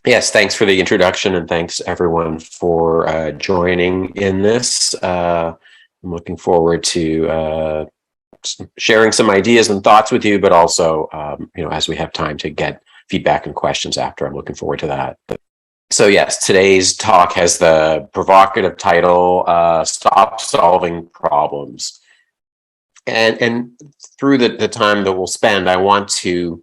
Yes, thanks for the introduction, and thanks everyone for joining in this. I'm looking forward to sharing some ideas and thoughts with you, but also, as we have time to get feedback and questions after, I'm looking forward to that. So yes, today's talk has the provocative title, Stop Solving Problems. And through the time that we'll spend, I want to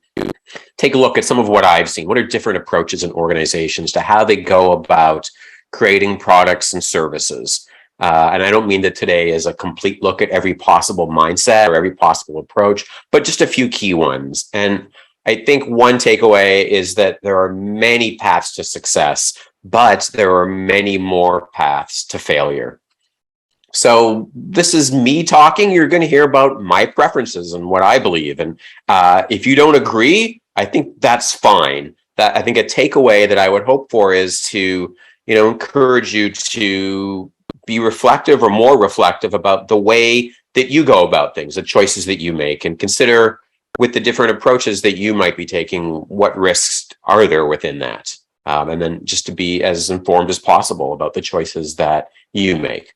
take a look at some of what I've seen. What are different approaches in organizations to how they go about creating products and services? And I don't mean that today is a complete look at every possible mindset or every possible approach, but just a few key ones. And I think one takeaway is that there are many paths to success, but there are many more paths to failure. So this is me talking. You're going to hear about my preferences and what I believe. And if you don't agree, I think that's fine. That I think a takeaway that I would hope for is to, encourage you to be reflective or more reflective about the way that you go about things, the choices that you make, and consider with the different approaches that you might be taking, what risks are there within that? And then just to be as informed as possible about the choices that you make.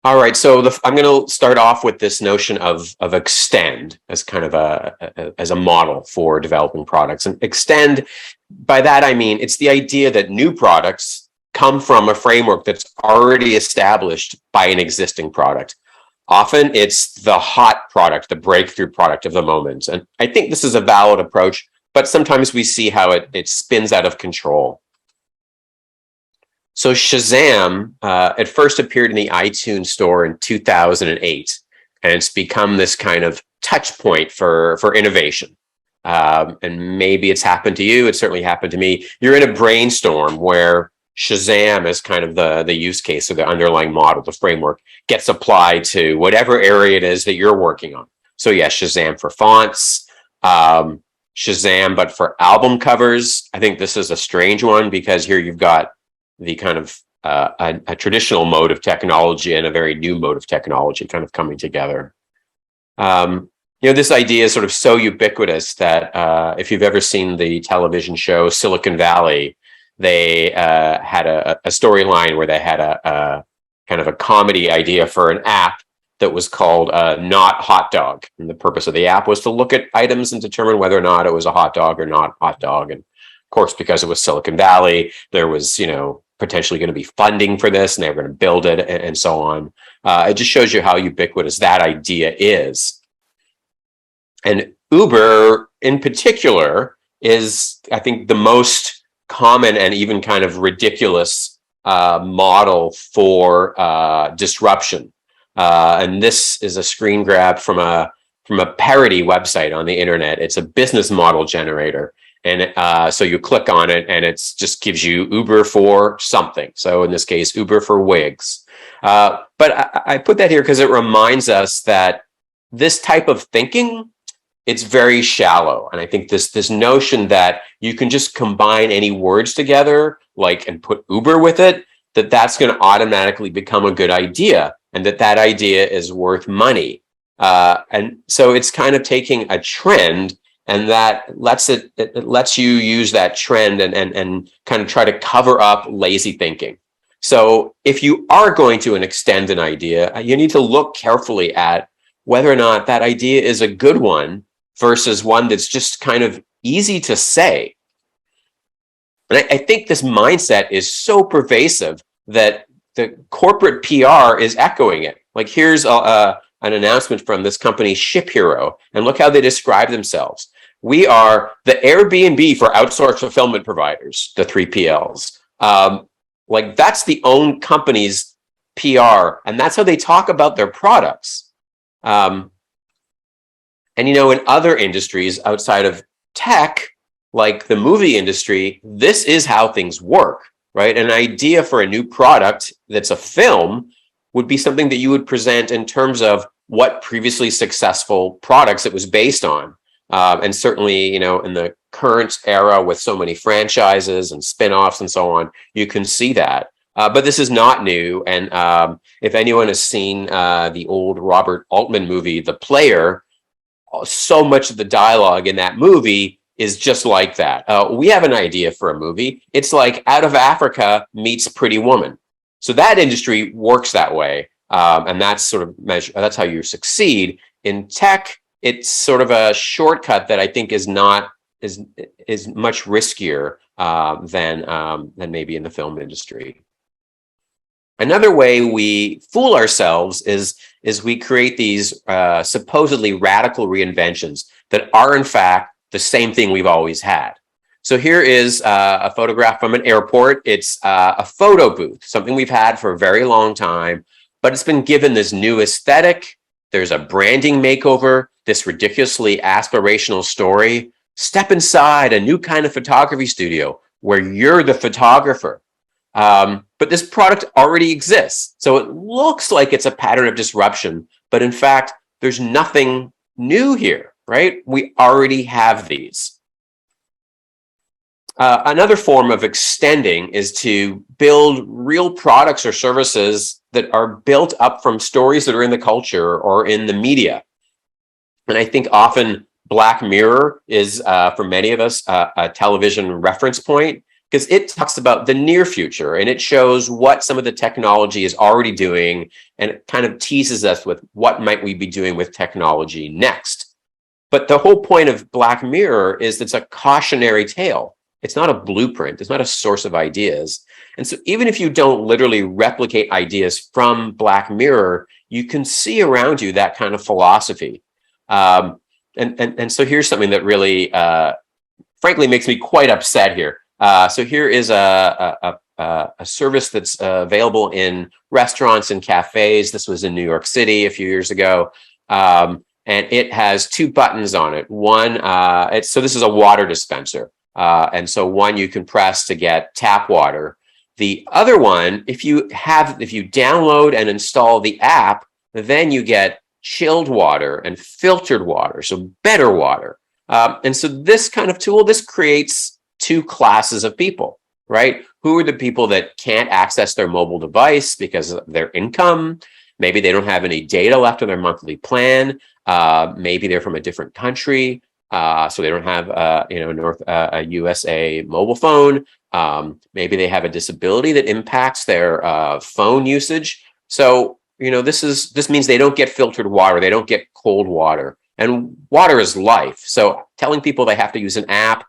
All right, so I'm going to start off with this notion of extend as kind of as a model for developing products. And extend, by that I mean it's the idea that new products come from a framework that's already established by an existing product. Often it's the hot product, the breakthrough product of the moment. And I think this is a valid approach, but sometimes we see how it spins out of control. So Shazam, it first appeared in the iTunes store in 2008, and it's become this kind of touch point for innovation. And maybe it's happened to you. It certainly happened to me. You're in a brainstorm where Shazam is kind of the use case or the underlying model, the framework gets applied to whatever area it is that you're working on. So yes, Shazam for fonts, Shazam, but for album covers. I think this is a strange one because here you've got the kind of a traditional mode of technology and a very new mode of technology kind of coming together. This idea is sort of so ubiquitous that if you've ever seen the television show Silicon Valley, they had a storyline where they had a kind of a comedy idea for an app that was called Not Hot Dog. And the purpose of the app was to look at items and determine whether or not it was a hot dog or not hot dog. And of course, because it was Silicon Valley, there was, potentially going to be funding for this and they were going to build it and so on. It just shows you how ubiquitous that idea is. And Uber in particular is, I think, the most common and even kind of ridiculous model for disruption. And this is a screen grab from a parody website on the internet. It's a business model generator. And so you click on it and it just gives you Uber for something. So in this case, Uber for wigs. But I put that here because it reminds us that this type of thinking, it's very shallow. And I think this notion that you can just combine any words together, and put Uber with it, that's going to automatically become a good idea and that idea is worth money. And so it's kind of taking a trend and that it lets you use that trend and kind of try to cover up lazy thinking. So if you are going to extend an idea, you need to look carefully at whether or not that idea is a good one versus one that's just kind of easy to say. And I think this mindset is so pervasive that the corporate PR is echoing it. Here's an announcement from this company, Ship Hero, and look how they describe themselves. We are the Airbnb for outsourced fulfillment providers, the 3PLs. That's the own company's PR, and that's how they talk about their products. And in other industries outside of tech, like the movie industry, this is how things work, right? An idea for a new product that's a film would be something that you would present in terms of what previously successful products it was based on. And certainly, in the current era with so many franchises and spin-offs and so on, you can see that. But this is not new. And if anyone has seen the old Robert Altman movie, The Player, so much of the dialogue in that movie is just like that. We have an idea for a movie. It's like Out of Africa meets Pretty Woman. So that industry works that way. And that's sort of that's how you succeed. In tech, it's sort of a shortcut that I think is not is much riskier than maybe in the film industry. Another way we fool ourselves is we create these supposedly radical reinventions that are in fact the same thing we've always had. So here is a photograph from an airport. It's a photo booth, something we've had for a very long time, but it's been given this new aesthetic. There's a branding makeover, this ridiculously aspirational story. Step inside a new kind of photography studio where you're the photographer. But this product already exists. So it looks like it's a pattern of disruption, but in fact, there's nothing new here, right? We already have these. Another form of extending is to build real products or services that are built up from stories that are in the culture or in the media. And I think often Black Mirror is, for many of us, a television reference point, because it talks about the near future and it shows what some of the technology is already doing, and it kind of teases us with what might we be doing with technology next. But the whole point of Black Mirror is it's a cautionary tale. It's not a blueprint. It's not a source of ideas. And so even if you don't literally replicate ideas from Black Mirror, you can see around you that kind of philosophy. And so here's something that really, frankly, makes me quite upset here. So here is a service that's available in restaurants and cafes. This was in New York City a few years ago. And it has two buttons on it. One, so this is a water dispenser. And so one you can press to get tap water. The other one, if you download and install the app, then you get chilled water and filtered water, so better water. And so this kind of tool, this creates two classes of people, right? Who are the people that can't access their mobile device because of their income? Maybe they don't have any data left on their monthly plan. Maybe they're from a different country. So they don't have a USA mobile phone. Maybe they have a disability that impacts their phone usage. So this means they don't get filtered water, they don't get cold water, and water is life. So telling people they have to use an app,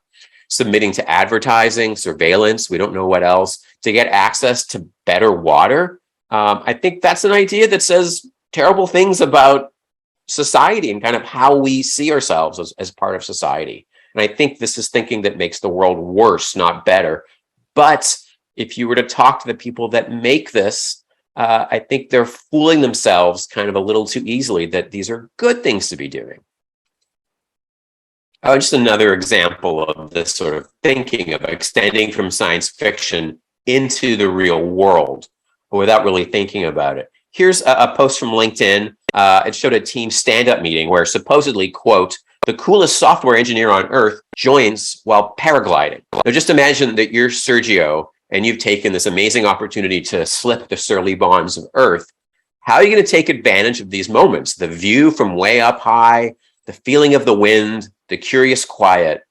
submitting to advertising, surveillance, we don't know what else, to get access to better water, I think that's an idea that says terrible things about society and kind of how we see ourselves as part of society. And I think this is thinking that makes the world worse, not better. But if you were to talk to the people that make this, I think they're fooling themselves kind of a little too easily that these are good things to be doing. Just another example of this sort of thinking of extending from science fiction into the real world without really thinking about it. Here's a post from LinkedIn. It showed a team stand-up meeting where supposedly, quote, the coolest software engineer on earth joins while paragliding. Now just imagine that you're Sergio and you've taken this amazing opportunity to slip the surly bonds of Earth. How are you going to take advantage of these moments? The view from way up high, the feeling of the wind, the curious quiet,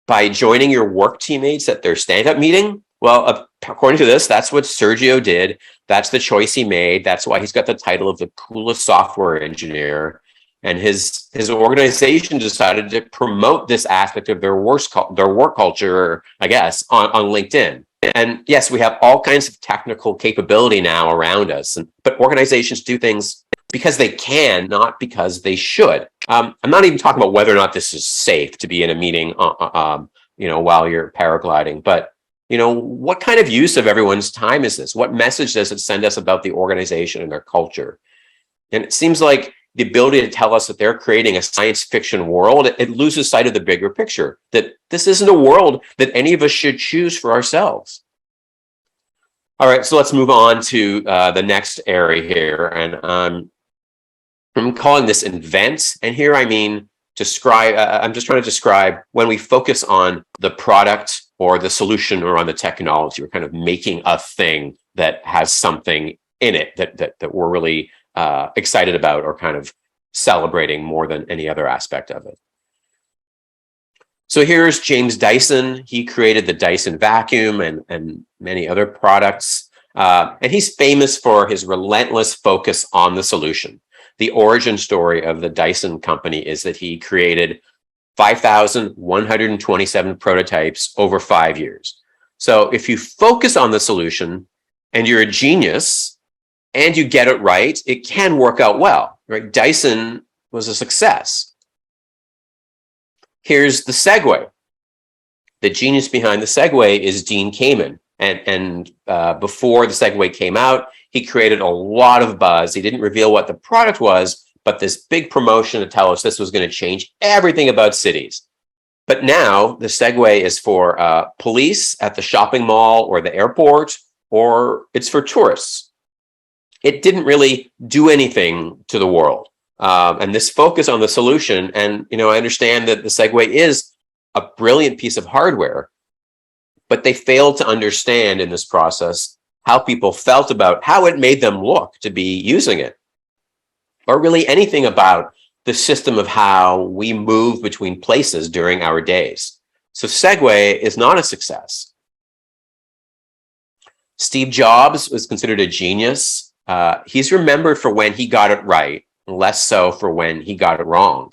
by joining your work teammates at their stand-up meeting? Well, according to this, that's what Sergio did. That's the choice he made. That's why he's got the title of the coolest software engineer. And his organization decided to promote this aspect of their work culture, I guess, on LinkedIn. And yes, we have all kinds of technical capability now around us, but organizations do things because they can, not because they should. I'm not even talking about whether or not this is safe to be in a meeting, while you're paragliding, but what kind of use of everyone's time is this? What message does it send us about the organization and their culture? And it seems like the ability to tell us that they're creating a science fiction world, it loses sight of the bigger picture, that this isn't a world that any of us should choose for ourselves. All right, so let's move on to the next area here. And I'm calling this invent. And here I mean describe, I'm just trying to describe when we focus on the product or the solution or on the technology, we're kind of making a thing that has something in it that we're really excited about or kind of celebrating more than any other aspect of it. So here's James Dyson. He created the Dyson vacuum and many other products. And he's famous for his relentless focus on the solution. The origin story of the Dyson company is that he created 5,127 prototypes over 5 years. So if you focus on the solution and you're a genius and you get it right, it can work out well, right? Dyson was a success. Here's the Segway. The genius behind the Segway is Dean Kamen. And before the Segway came out, he created a lot of buzz. He didn't reveal what the product was, but this big promotion to tell us this was going to change everything about cities. But now the Segway is for police at the shopping mall or the airport, or it's for tourists. It didn't really do anything to the world. And this focus on the solution, and I understand that the Segway is a brilliant piece of hardware, but they failed to understand in this process how people felt about how it made them look to be using it, or really anything about the system of how we move between places during our days. So Segway is not a success. Steve Jobs was considered a genius. He's remembered for when he got it right, less so for when he got it wrong.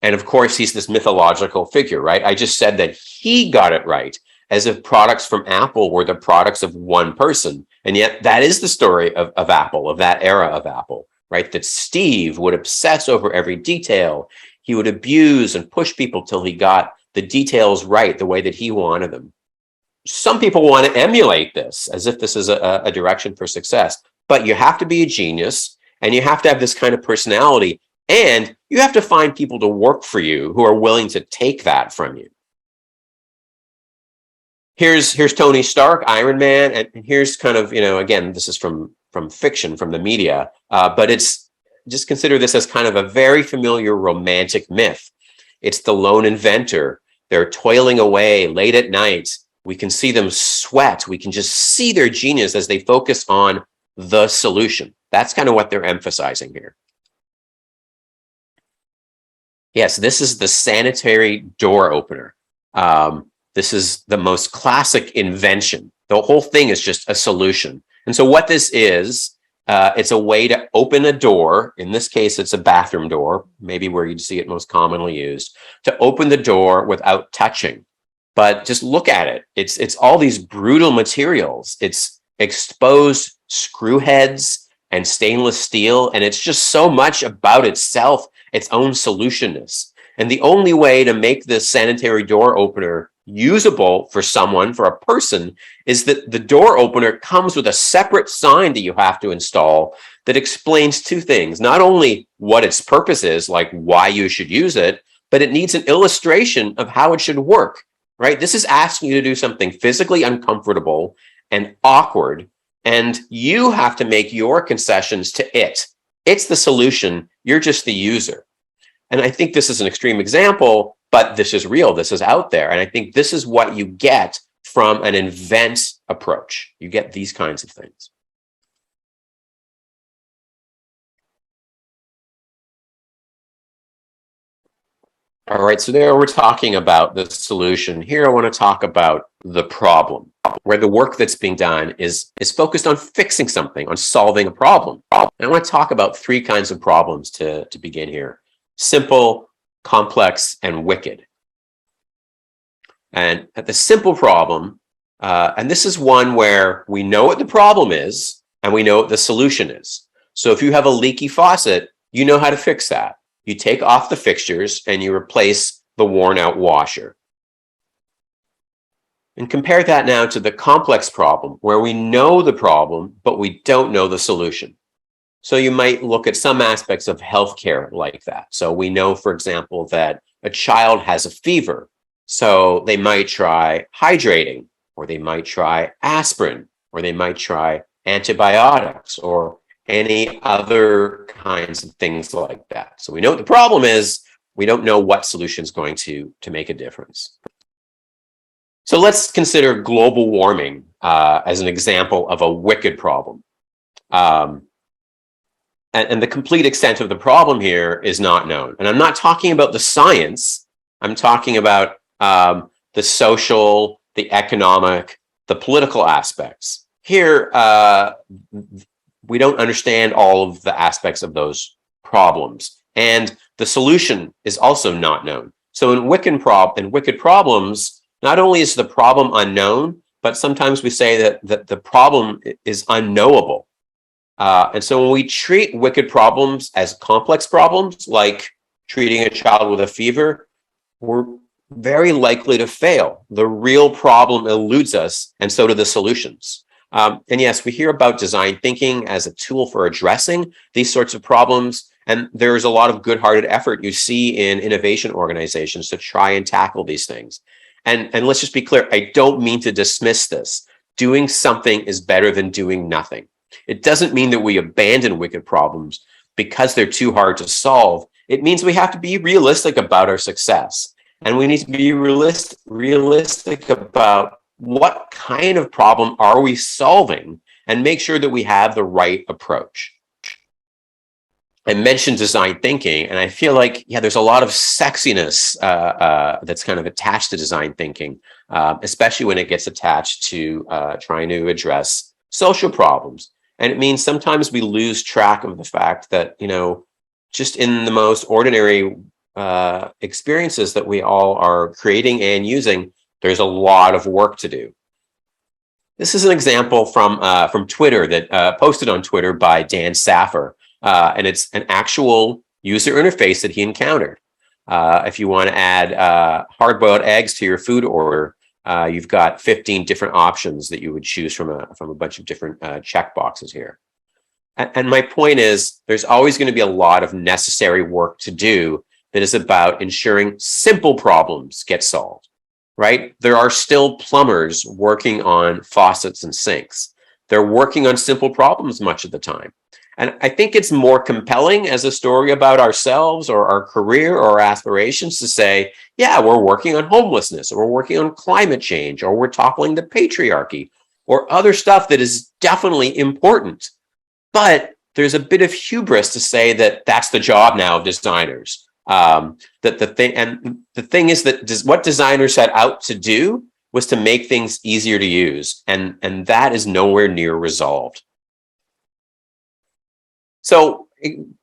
And of course, he's this mythological figure, right? I just said that he got it right, as if products from Apple were the products of one person. And yet that is the story of Apple, of that era of Apple, right? That Steve would obsess over every detail. He would abuse and push people till he got the details right, the way that he wanted them. Some people want to emulate this as if this is a direction for success, but you have to be a genius and you have to have this kind of personality, and you have to find people to work for you who are willing to take that from you. Here's Tony Stark, Iron Man, and here's kind of, again, this is from fiction, from the media, but it's, just consider this as kind of a very familiar romantic myth. It's the lone inventor. They're toiling away late at night. We can see them sweat. We can just see their genius as they focus on the solution. That's kind of what they're emphasizing here. Yes, this is the sanitary door opener. This is the most classic invention. The whole thing is just a solution. And so what this is, it's a way to open a door. In this case, it's a bathroom door, maybe where you'd see it most commonly used, to open the door without touching. But just look at it. It's all these brutal materials. It's exposed screw heads and stainless steel. And it's just so much about itself, its own solutionness. And the only way to make this sanitary door opener usable for someone, for a person, is that the door opener comes with a separate sign that you have to install that explains two things. Not only what its purpose is, like why you should use it, but it needs an illustration of how it should work, right? This is asking you to do something physically uncomfortable and awkward, and you have to make your concessions to it. It's the solution. You're just the user. And I think this is an extreme example, but this is real. This is out there. And I think this is what you get from an invent approach. You get these kinds of things. All right, so there we're talking about the solution. Here I want to talk about the problem, where the work that's being done is focused on fixing something, on solving a problem. And I want to talk about three kinds of problems to begin here: simple, complex, and wicked. And at the simple problem, and this is one where we know what the problem is and we know what the solution is. So if you have a leaky faucet, you know how to fix that. You take off the fixtures and you replace the worn out washer. And compare that now to the complex problem, where we know the problem, but we don't know the solution. So you might look at some aspects of healthcare like that. So we know, for example, that a child has a fever. So they might try hydrating, or they might try aspirin, or they might try antibiotics, or any other kinds of things like that. So we know what the problem is. We don't know what solution is going to make a difference. So let's consider global warming as an example of a wicked problem. And the complete extent of the problem here is not known. And I'm not talking about the science. I'm talking about the social, the economic, the political aspects. Here, we don't understand all of the aspects of those problems. And the solution is also not known. So in wicked problems, not only is the problem unknown, but sometimes we say that the problem is unknowable. And so when we treat wicked problems as complex problems, like treating a child with a fever, we're very likely to fail. The real problem eludes us, and so do the solutions. And yes, we hear about design thinking as a tool for addressing these sorts of problems. And there's a lot of good-hearted effort you see in innovation organizations to try and tackle these things. And let's just be clear, I don't mean to dismiss this. Doing something is better than doing nothing. It doesn't mean that we abandon wicked problems because they're too hard to solve. It means we have to be realistic about our success. And we need to be realistic about what kind of problem are we solving and make sure that we have the right approach. I mentioned design thinking, and I feel like, yeah, there's a lot of sexiness that's kind of attached to design thinking, especially when it gets attached to trying to address social problems. And it means sometimes we lose track of the fact that, you know, just in the most ordinary experiences that we all are creating and using, there's a lot of work to do. This is an example from Twitter that posted on Twitter by Dan Saffer. And it's an actual user interface that he encountered. If you want to add hard-boiled eggs to your food order, you've got 15 different options that you would choose from a bunch of different check boxes here. And my point is, there's always going to be a lot of necessary work to do that is about ensuring simple problems get solved, right? There are still plumbers working on faucets and sinks. They're working on simple problems much of the time. And I think it's more compelling as a story about ourselves or our career or our aspirations to say, yeah, we're working on homelessness, or we're working on climate change, or we're toppling the patriarchy, or other stuff that is definitely important. But there's a bit of hubris to say that that's the job now of designers. The thing is that what designers set out to do was to make things easier to use, and that is nowhere near resolved. So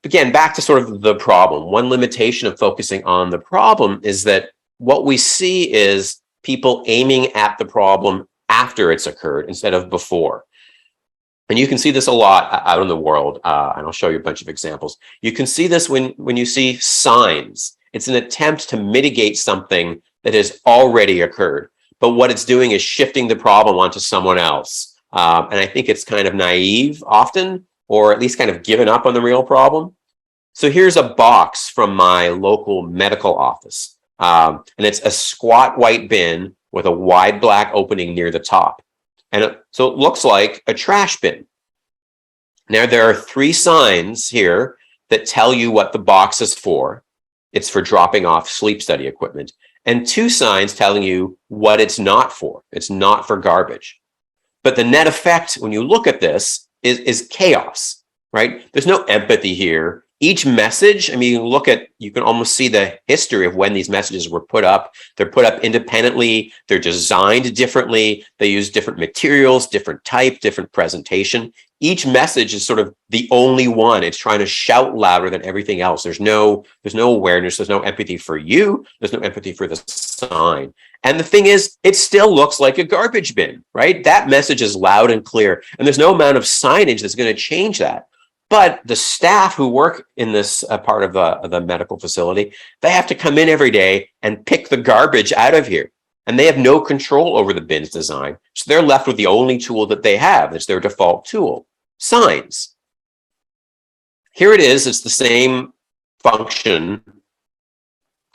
again, back to sort of the problem. One limitation of focusing on the problem is that what we see is people aiming at the problem after it's occurred instead of before. And you can see this a lot out in the world, and I'll show you a bunch of examples. You can see this when you see signs. It's an attempt to mitigate something that has already occurred, but what it's doing is shifting the problem onto someone else. And I think it's kind of naive often, or at least kind of given up on the real problem. So here's a box from my local medical office, and it's a squat white bin with a wide black opening near the top. And so it looks like a trash bin. Now, there are 3 signs here that tell you what the box is for. It's for dropping off sleep study equipment. And 2 signs telling you what it's not for. It's not for garbage. But the net effect, when you look at this, is chaos, right? There's no empathy here. Each message, I mean, you can almost see the history of when these messages were put up. They're put up independently. They're designed differently. They use different materials, different type, different presentation. Each message is sort of the only one. It's trying to shout louder than everything else. There's no awareness. There's no empathy for you. There's no empathy for the sign. And the thing is, it still looks like a garbage bin, right? That message is loud and clear. And there's no amount of signage that's going to change that. But the staff who work in this part of the medical facility, they have to come in every day and pick the garbage out of here. And they have no control over the bin's design. So they're left with the only tool that they have. That's their default tool, signs. Here it is. It's the same function,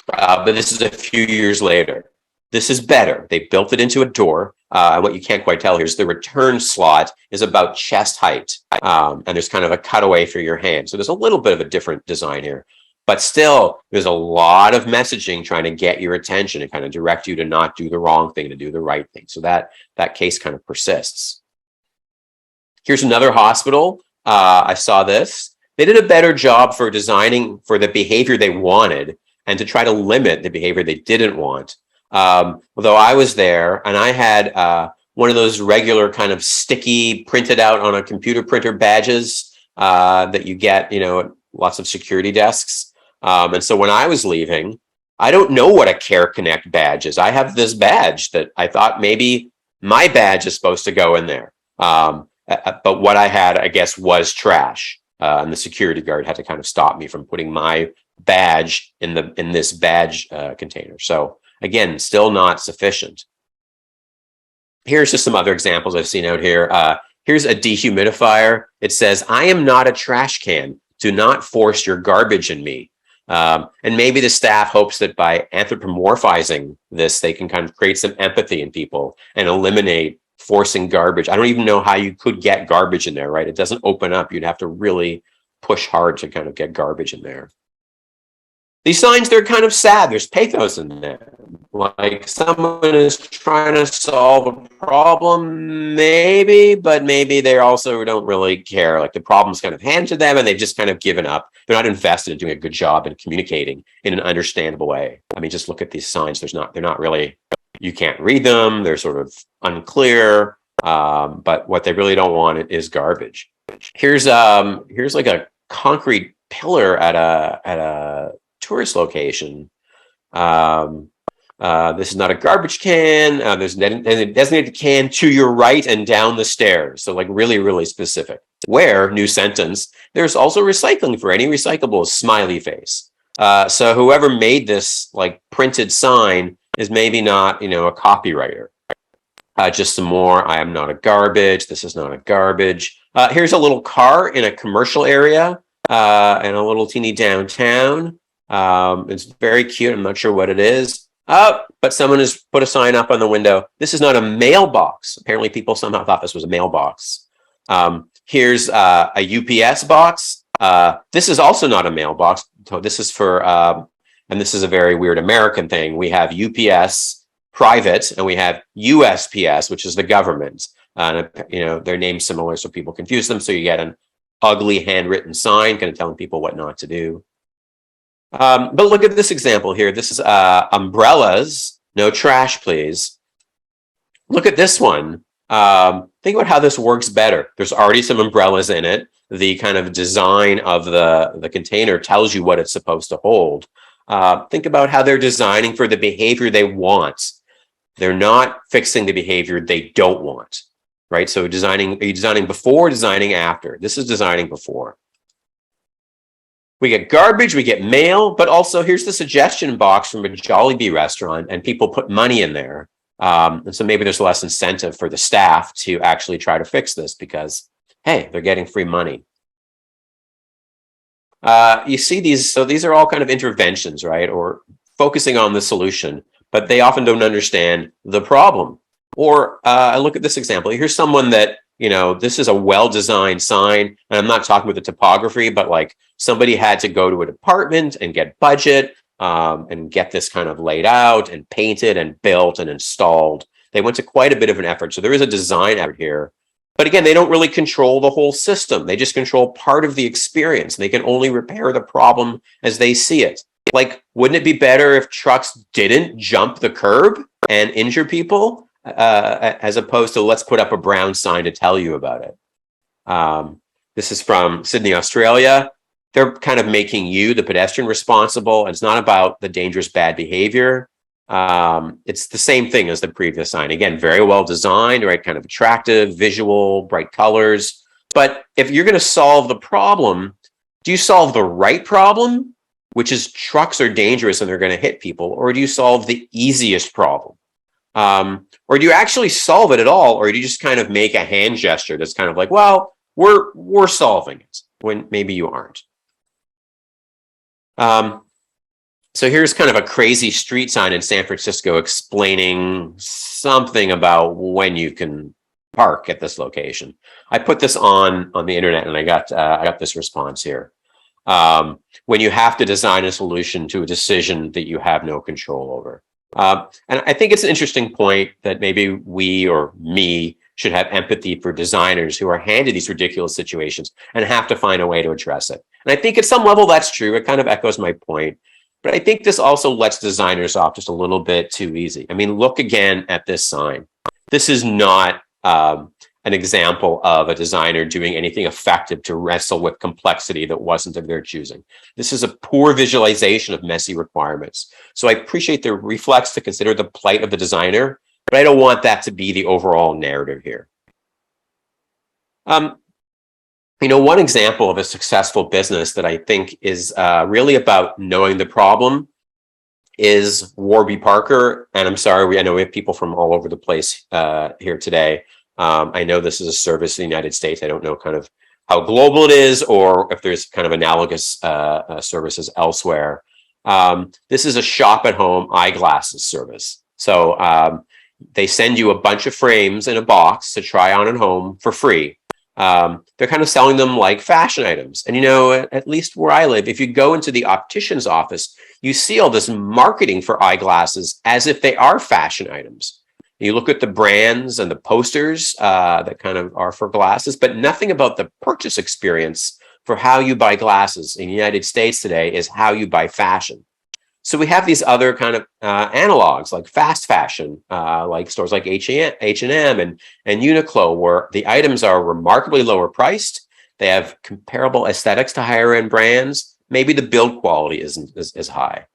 but this is a few years later. This is better. They built it into a door. And what you can't quite tell here is the return slot is about chest height. And there's kind of a cutaway for your hand. So there's a little bit of a different design here. But still, there's a lot of messaging trying to get your attention and kind of direct you to not do the wrong thing, to do the right thing. So that case kind of persists. Here's another hospital. I saw this. They did a better job for designing for the behavior they wanted and to try to limit the behavior they didn't want. Although I was there and I had one of those regular kind of sticky printed out on a computer printer badges that you get, at lots of security desks. And so when I was leaving, I don't know what a Care Connect badge is. I have this badge that I thought maybe my badge is supposed to go in there. But what I had, I guess, was trash. And the security guard had to kind of stop me from putting my badge in this badge container. So again, still not sufficient. Here's just some other examples I've seen out here. Here's a dehumidifier. It says, "I am not a trash can. Do not force your garbage in me." And maybe the staff hopes that by anthropomorphizing this, they can kind of create some empathy in people and eliminate forcing garbage. I don't even know how you could get garbage in there, right? It doesn't open up. You'd have to really push hard to kind of get garbage in there. These signs, they're kind of sad. There's pathos in there. Like someone is trying to solve a problem, maybe, but maybe they also don't really care. Like the problem's kind of handed to them and they've just kind of given up. They're not invested in doing a good job in communicating in an understandable way. I mean, just look at these signs. They're not really, you can't read them. They're sort of unclear. But what they really don't want is garbage. Here's like a concrete pillar at a tourist location. This is not a garbage can. There's a designated can to your right and down the stairs. So like really, really specific. Where, new sentence, there's also recycling for any recyclables, smiley face. So whoever made this like printed sign is maybe not, a copywriter. Just some more, I am not a garbage. This is not a garbage. Here's a little car in a commercial area and a little teeny downtown. It's very cute. I'm not sure what it is. But someone has put a sign up on the window. This is not a mailbox. Apparently people somehow thought this was a mailbox. Here's a UPS box. This is also not a mailbox. So this is for, and this is a very weird American thing. We have UPS private and we have USPS, which is the government. Their name's similar, so people confuse them. So you get an ugly handwritten sign kind of telling people what not to do. But look at this example here. This is umbrellas, no trash, please. Look at this one. Think about how this works better. There's already some umbrellas in it. The kind of design of the container tells you what it's supposed to hold. Think about how they're designing for the behavior they want. They're not fixing the behavior they don't want, right? So are you designing before, designing after? This is designing before. We get garbage, we get mail, but also here's the suggestion box from a Jollibee restaurant and people put money in there. And so maybe there's less incentive for the staff to actually try to fix this because, hey, they're getting free money. You see these, so these are all kind of interventions, right? Or focusing on the solution, but they often don't understand the problem. Or I look at this example. Here's someone that, this is a well-designed sign, and I'm not talking about the topography, but like somebody had to go to a department and get budget and get this kind of laid out and painted and built and installed. They went to quite a bit of an effort. So there is a design out here. But again, they don't really control the whole system. They just control part of the experience. They can only repair the problem as they see it. Like, wouldn't it be better if trucks didn't jump the curb and injure people? As opposed to let's put up a brown sign to tell you about it. This is from Sydney, Australia. They're kind of making you, the pedestrian, responsible. And it's not about the dangerous bad behavior. It's the same thing as the previous sign. Again, very well designed, right? Kind of attractive, visual, bright colors. But if you're going to solve the problem, do you solve the right problem, which is trucks are dangerous and they're going to hit people, or do you solve the easiest problem? Or do you actually solve it at all? Or do you just kind of make a hand gesture that's kind of like, well, we're solving it when maybe you aren't. So here's kind of a crazy street sign in San Francisco explaining something about when you can park at this location. I put this on the internet and I got this response here. When you have to design a solution to a decision that you have no control over. And I think it's an interesting point that maybe we or me should have empathy for designers who are handed these ridiculous situations and have to find a way to address it. And I think at some level that's true. It kind of echoes my point. But I think this also lets designers off just a little bit too easy. I mean, look again at this sign. This is not an example of a designer doing anything effective to wrestle with complexity that wasn't of their choosing. This is a poor visualization of messy requirements. So I appreciate the reflex to consider the plight of the designer, but I don't want that to be the overall narrative here. One example of a successful business that I think is really about knowing the problem is Warby Parker. And I'm sorry, I know we have people from all over the place here today. I know this is a service in the United States. I don't know kind of how global it is or if there's kind of analogous services elsewhere. This is a shop at home eyeglasses service. So they send you a bunch of frames in a box to try on at home for free. They're kind of selling them like fashion items. And, at least where I live, if you go into the optician's office, you see all this marketing for eyeglasses as if they are fashion items. You look at the brands and the posters that kind of are for glasses, but nothing about the purchase experience for how you buy glasses in the United States today is how you buy fashion. So we have these other kind of analogs like fast fashion, like stores like H&M and Uniqlo, where the items are remarkably lower priced. They have comparable aesthetics to higher end brands. Maybe the build quality isn't as high.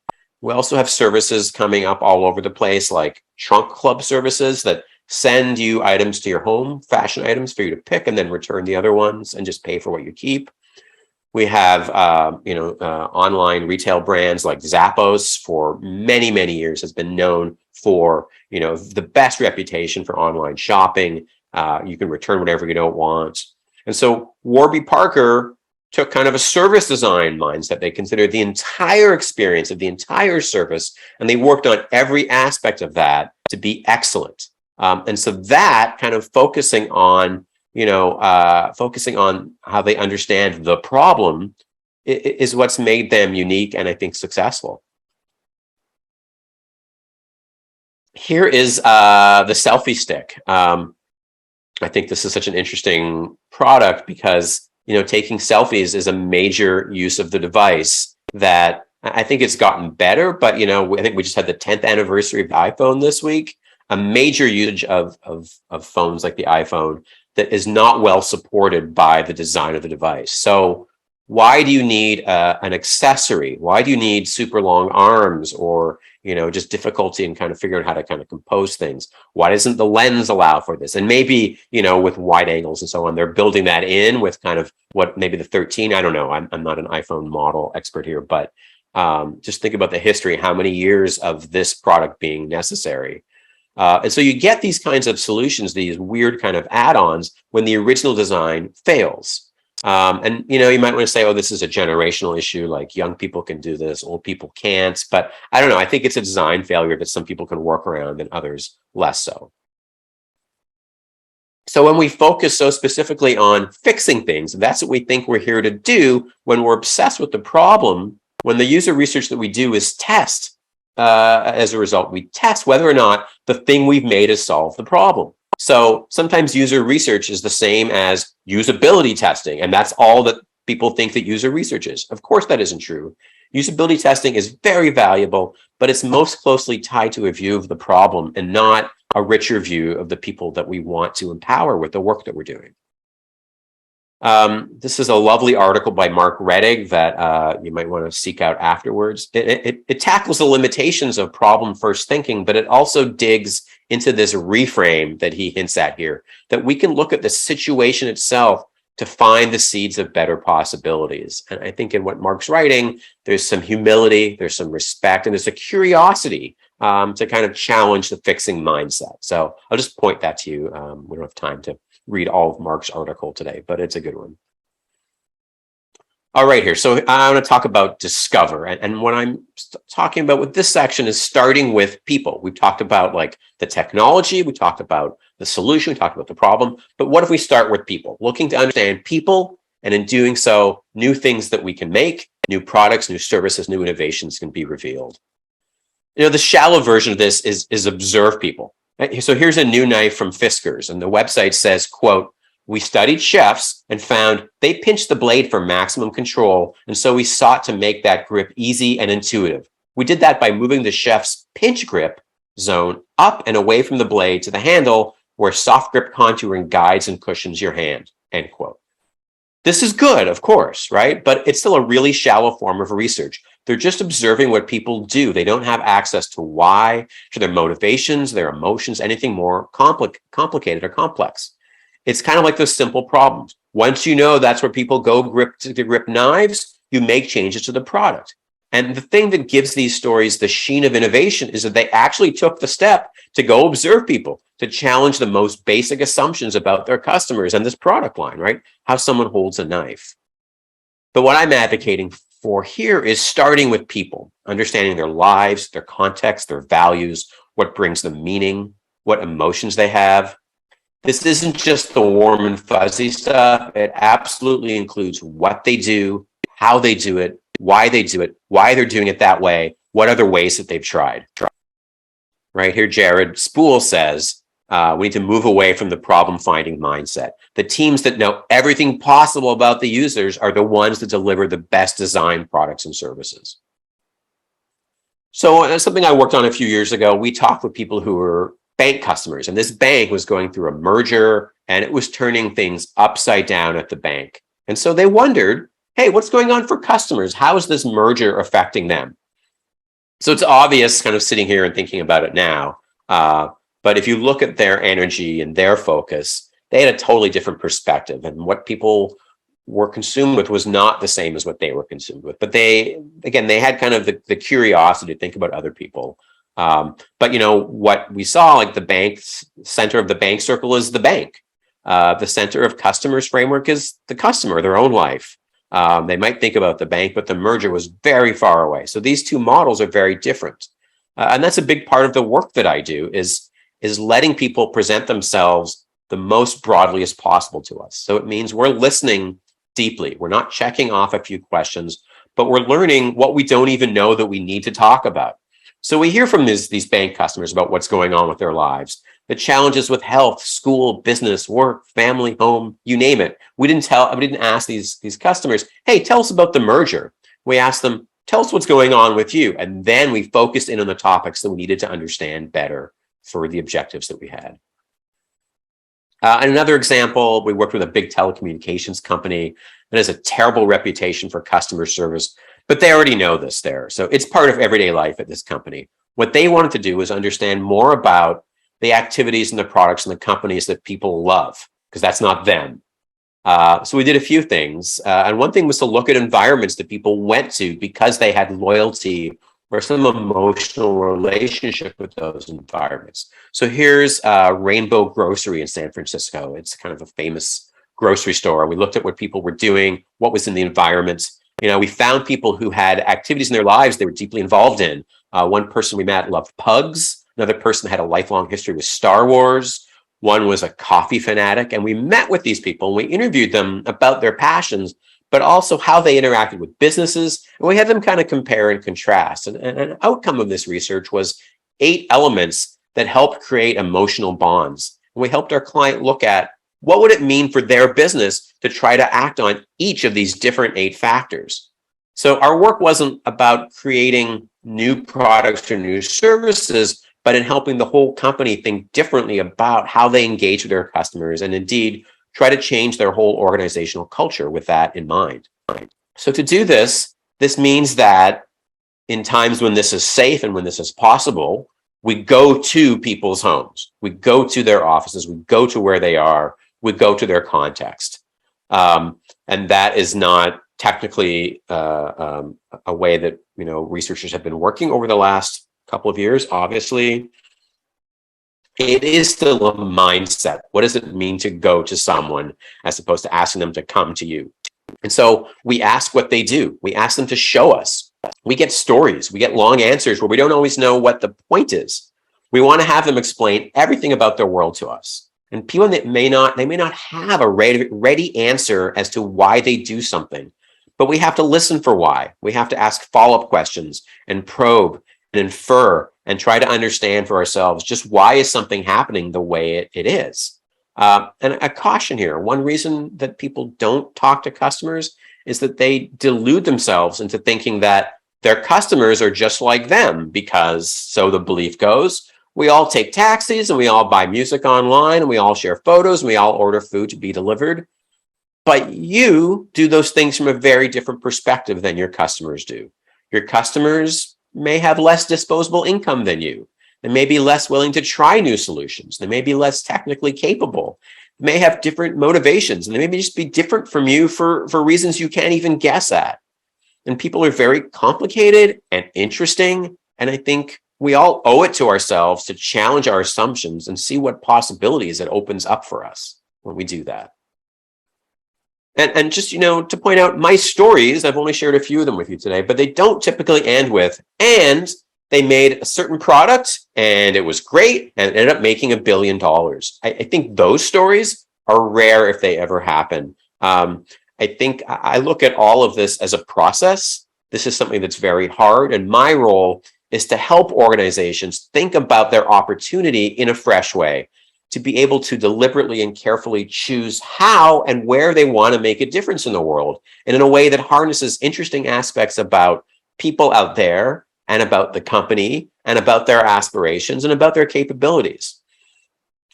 We also have services coming up all over the place, like trunk club services that send you items to your home, fashion items for you to pick and then return the other ones and just pay for what you keep. We have, online retail brands like Zappos for many, many years has been known for, the best reputation for online shopping. You can return whatever you don't want. And so Warby Parker took kind of a service design mindset. They considered the entire experience of the entire service, and they worked on every aspect of that to be excellent. And so that kind of focusing on how they understand the problem is what's made them unique and I think successful. Here is the Selfie Stick. I think this is such an interesting product because, taking selfies is a major use of the device that I think it's gotten better, but, I think we just had the 10th anniversary of the iPhone this week, a major usage of phones like the iPhone that is not well supported by the design of the device. So why do you need an accessory? Why do you need super long arms or, just difficulty in kind of figuring out how to kind of compose things? Why doesn't the lens allow for this? And maybe, with wide angles and so on, they're building that in with kind of what maybe the 13, I don't know. I'm not an iPhone model expert here, but just think about the history, how many years of this product being necessary. And so you get these kinds of solutions, these weird kind of add-ons when the original design fails. And, you might want to say, oh, this is a generational issue, like young people can do this, old people can't. But I don't know. I think it's a design failure that some people can work around and others less so. So when we focus so specifically on fixing things, that's what we think we're here to do when we're obsessed with the problem. When the user research that we do is test. As a result, we test whether or not the thing we've made has solved the problem. So sometimes user research is the same as usability testing, and that's all that people think that user research is. Of course, that isn't true. Usability testing is very valuable, but it's most closely tied to a view of the problem and not a richer view of the people that we want to empower with the work that we're doing. This is a lovely article by Mark Rettig that you might want to seek out afterwards. It tackles the limitations of problem-first thinking, but it also digs into this reframe that he hints at here, that we can look at the situation itself to find the seeds of better possibilities. And I think in what Mark's writing, there's some humility, there's some respect, and there's a curiosity to kind of challenge the fixing mindset. So I'll just point that to you. We don't have time to read all of Mark's article today, but it's a good one. All right, here. So I want to talk about discover. And what I'm talking about with this section is starting with people. We've talked about like the technology, we talked about the solution, we talked about the problem, but what if we start with people? Looking to understand people, and in doing so, new things that we can make, new products, new services, new innovations can be revealed. The shallow version of this is observe people. So here's a new knife from Fiskars, and the website says, quote, "We studied chefs and found they pinched the blade for maximum control, and so we sought to make that grip easy and intuitive. We did that by moving the chef's pinch grip zone up and away from the blade to the handle where soft grip contouring guides and cushions your hand, end quote. This is good, of course, right? But it's still a really shallow form of research. They're just observing what people do. They don't have access to why, to their motivations, their emotions, anything more complicated or complex. It's kind of like those simple problems. Once you know that's where people go to grip knives, you make changes to the product. And the thing that gives these stories the sheen of innovation is that they actually took the step to go observe people, to challenge the most basic assumptions about their customers and this product line, right? How someone holds a knife. But what I'm advocating for here is starting with people, understanding their lives, their context, their values, what brings them meaning, what emotions they have. This isn't just the warm and fuzzy stuff. It absolutely includes what they do, how they do it, why they're doing it that way, what other ways that they've tried. Right here, Jared Spool says, we need to move away from the problem-finding mindset. The teams that know everything possible about the users are the ones that deliver the best designed products and services. So something I worked on a few years ago, we talked with people who were bank customers, and this bank was going through a merger, and it was turning things upside down at the bank. And so they wondered, hey, what's going on for customers? How is this merger affecting them? So it's obvious kind of sitting here and thinking about it now. But if you look at their energy and their focus, they had a totally different perspective. And what people were consumed with was not the same as what they were consumed with. But they had kind of the curiosity to think about other people. But what we saw, like the bank center of the bank circle is the bank. The center of customers framework is the customer, their own life. They might think about the bank, but the merger was very far away. So these two models are very different. And that's a big part of the work that I do is letting people present themselves the most broadly as possible to us. So it means we're listening deeply. We're not checking off a few questions, but we're learning what we don't even know that we need to talk about. So we hear from these bank customers about what's going on with their lives, the challenges with health, school, business, work, family, home, you name it. We didn't ask these customers, hey, tell us about the merger. We asked them, tell us what's going on with you. And then we focused in on the topics that we needed to understand better for the objectives that we had. And another example, we worked with a big telecommunications company that has a terrible reputation for customer service, but they already know this there. So it's part of everyday life at this company. What they wanted to do was understand more about the activities and the products and the companies that people love, because that's not them. So we did a few things. And one thing was to look at environments that people went to because they had loyalty or some emotional relationship with those environments. So here's Rainbow Grocery in San Francisco. It's kind of a famous grocery store. We looked at what people were doing, what was in the environment. We found people who had activities in their lives they were deeply involved in. One person we met loved pugs. Another person had a lifelong history with Star Wars. One was a coffee fanatic. And we met with these people and we interviewed them about their passions, but also how they interacted with businesses. And we had them kind of compare and contrast. And an outcome of this research was 8 elements that help create emotional bonds. And we helped our client look at what would it mean for their business to try to act on each of these different 8 factors. So our work wasn't about creating new products or new services, but in helping the whole company think differently about how they engage with their customers and indeed try to change their whole organizational culture with that in mind. So to do this means that in times when this is safe and when this is possible, we go to people's homes, we go to their offices, we go to where they are, we go to their context. And that is not technically a way that researchers have been working over the last couple of years. Obviously, it is still a mindset. What does it mean to go to someone as opposed to asking them to come to you? And so we ask what they do. We ask them to show us. We get stories. We get long answers where we don't always know what the point is. We want to have them explain everything about their world to us. And people that may not have a ready answer as to why they do something, but we have to listen for why. We have to ask follow-up questions and probe and infer and try to understand for ourselves just why is something happening the way it is. And a caution here, one reason that people don't talk to customers is that they delude themselves into thinking that their customers are just like them because, so the belief goes, we all take taxis and we all buy music online and we all share photos and we all order food to be delivered. But you do those things from a very different perspective than your customers do. Your customers may have less disposable income than you. They may be less willing to try new solutions. They may be less technically capable. They may have different motivations, and they may just be different from you for reasons you can't even guess at. And people are very complicated and interesting. And I think we all owe it to ourselves to challenge our assumptions and see what possibilities it opens up for us when we do that. And just, to point out my stories, I've only shared a few of them with you today, but they don't typically end with, and they made a certain product and it was great and it ended up making $1 billion. I think those stories are rare if they ever happen. I think I look at all of this as a process. This is something that's very hard. And my role is to help organizations think about their opportunity in a fresh way, to be able to deliberately and carefully choose how and where they want to make a difference in the world, and in a way that harnesses interesting aspects about people out there and about the company and about their aspirations and about their capabilities.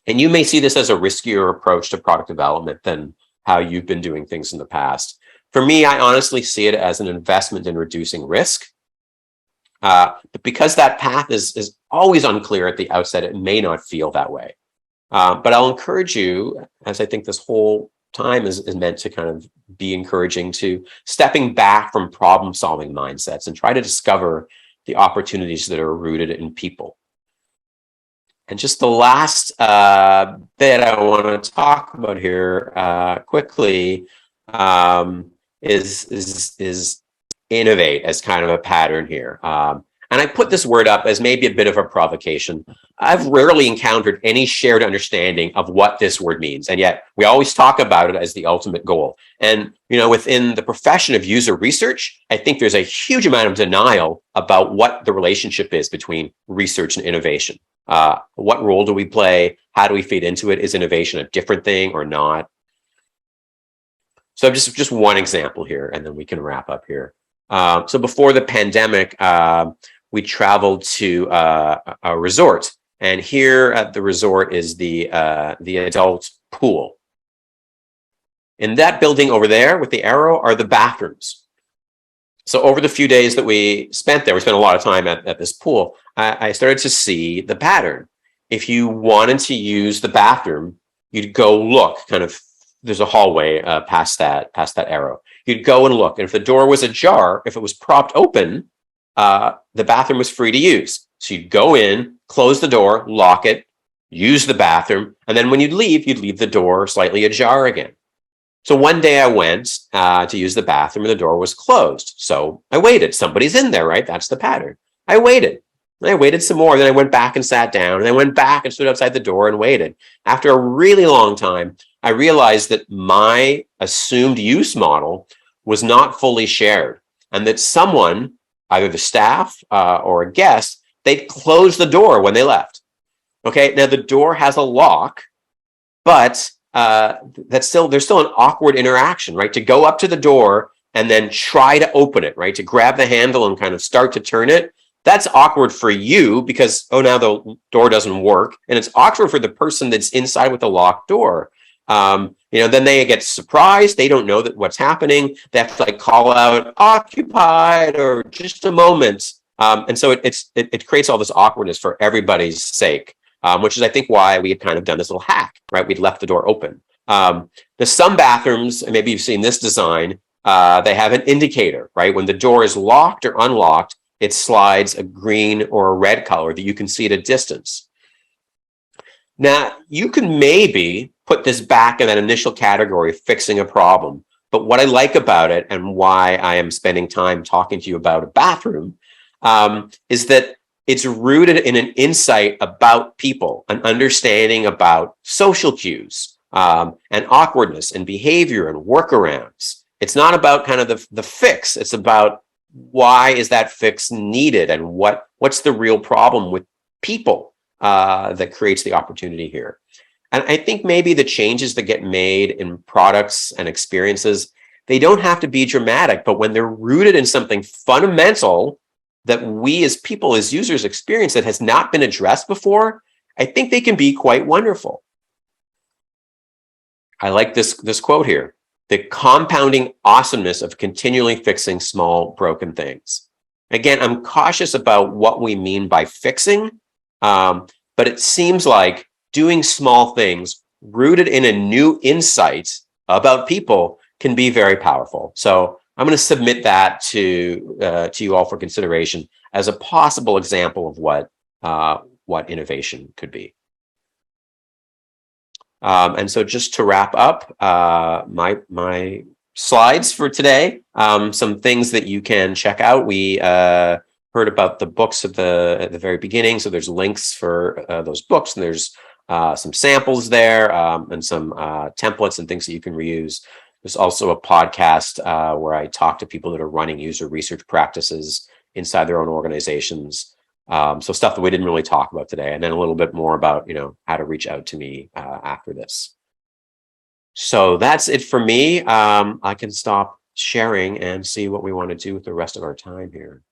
And you may see this as a riskier approach to product development than how you've been doing things in the past. For me, I honestly see it as an investment in reducing risk. But because that path is always unclear at the outset, it may not feel that way. But I'll encourage you, as I think this whole time is meant to kind of be encouraging, to stepping back from problem-solving mindsets and try to discover the opportunities that are rooted in people. And just the last bit I want to talk about here quickly is innovate as kind of a pattern here. And I put this word up as maybe a bit of a provocation. I've rarely encountered any shared understanding of what this word means, and yet we always talk about it as the ultimate goal. And within the profession of user research, I think there's a huge amount of denial about what the relationship is between research and innovation. What role do we play? How do we feed into it? Is innovation a different thing or not? So just one example here, and then we can wrap up here. So before the pandemic, we traveled to a resort, and here at the resort is the adult pool. In that building over there with the arrow are the bathrooms. So over the few days that we spent there, we spent a lot of time at this pool, I started to see the pattern. If you wanted to use the bathroom, you'd go look, there's a hallway past that arrow. You'd go and look, and if the door was ajar, if it was propped open, the bathroom was free to use. So you'd go in, close the door, lock it, use the bathroom, and then when you'd leave the door slightly ajar again. So one day I went to use the bathroom and the door was closed. So I waited. Somebody's in there, right? That's the pattern. I waited. And I waited some more. Then I went back and sat down, and I went back and stood outside the door and waited. After a really long time, I realized that my assumed use model was not fully shared, and that someone, either the staff or a guest, they'd close the door when they left. Okay, now the door has a lock, but there's still an awkward interaction, right? To go up to the door and then try to open it, right? To grab the handle and kind of start to turn it. That's awkward for you because, now the door doesn't work. And it's awkward for the person that's inside with the locked door. Then they get surprised. They don't know that what's happening. They have to call out occupied or just a moment. And so it creates all this awkwardness for everybody's sake, which is, I think, why we had kind of done this little hack, right? We'd left the door open. There's some bathrooms, and maybe you've seen this design, they have an indicator, right? When the door is locked or unlocked, it slides a green or a red color that you can see at a distance. Now, you can maybe put this back in that initial category of fixing a problem. But what I like about it, and why I am spending time talking to you about a bathroom, is that it's rooted in an insight about people, an understanding about social cues, and awkwardness and behavior and workarounds. It's not about kind of the fix. It's about why is that fix needed, and what's the real problem with people that creates the opportunity here. And I think maybe the changes that get made in products and experiences, they don't have to be dramatic, but when they're rooted in something fundamental that we as people, as users experience that has not been addressed before, I think they can be quite wonderful. I like this quote here: the compounding awesomeness of continually fixing small broken things. Again, I'm cautious about what we mean by fixing, but it seems like doing small things rooted in a new insight about people can be very powerful. So I'm going to submit that to you all for consideration as a possible example of what innovation could be. And so just to wrap up, my slides for today, some things that you can check out. We heard about the books at the very beginning, so there's links for those books, and there's some samples there, and some templates and things that you can reuse. There's also a podcast where I talk to people that are running user research practices inside their own organizations. So stuff that we didn't really talk about today, and then a little bit more about, how to reach out to me after this. So that's it for me. I can stop sharing and see what we want to do with the rest of our time here.